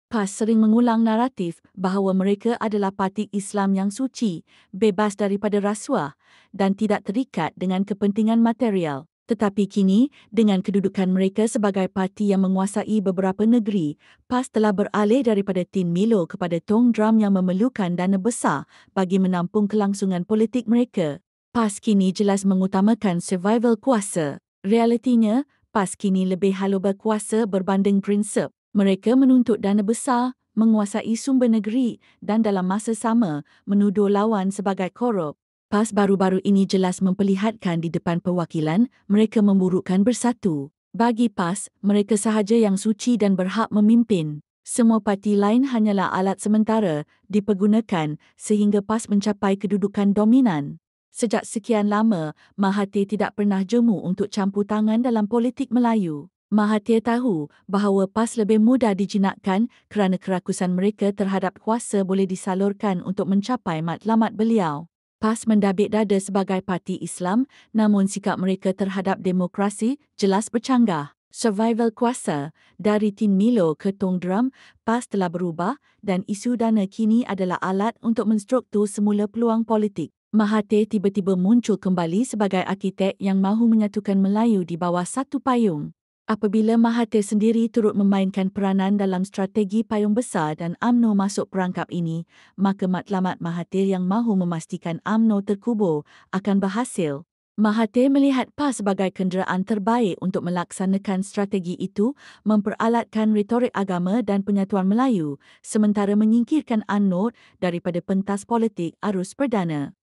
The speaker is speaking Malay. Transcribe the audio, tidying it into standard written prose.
PAS sering mengulang naratif bahawa mereka adalah parti Islam yang suci, bebas daripada rasuah dan tidak terikat dengan kepentingan material. Tetapi kini, dengan kedudukan mereka sebagai parti yang menguasai beberapa negeri, PAS telah beralih daripada Tin Milo kepada tong drum yang memerlukan dana besar bagi menampung kelangsungan politik mereka. PAS kini jelas mengutamakan survival kuasa. Realitinya, PAS kini lebih halu berkuasa berbanding prinsip. Mereka menuntut dana besar, menguasai sumber negeri dan dalam masa sama menuduh lawan sebagai korup. PAS baru-baru ini jelas memperlihatkan di depan perwakilan mereka memburukkan bersatu. Bagi PAS, mereka sahaja yang suci dan berhak memimpin. Semua parti lain hanyalah alat sementara dipergunakan sehingga PAS mencapai kedudukan dominan. Sejak sekian lama, Mahathir tidak pernah jemu untuk campur tangan dalam politik Melayu. Mahathir tahu bahawa PAS lebih mudah dijinakkan kerana kerakusan mereka terhadap kuasa boleh disalurkan untuk mencapai matlamat beliau. PAS mendabik dada sebagai parti Islam, namun sikap mereka terhadap demokrasi jelas bercanggah. Survival kuasa, dari Tin Milo ke tong drum, PAS telah berubah dan isu dana kini adalah alat untuk menstruktur semula peluang politik. Mahathir tiba-tiba muncul kembali sebagai arkitek yang mahu menyatukan Melayu di bawah satu payung. Apabila Mahathir sendiri turut memainkan peranan dalam strategi payung besar dan UMNO masuk perangkap ini, maka matlamat Mahathir yang mahu memastikan UMNO terkubur akan berhasil. Mahathir melihat PAS sebagai kenderaan terbaik untuk melaksanakan strategi itu, memperalatkan retorik agama dan penyatuan Melayu, sementara menyingkirkan UMNO daripada pentas politik arus perdana.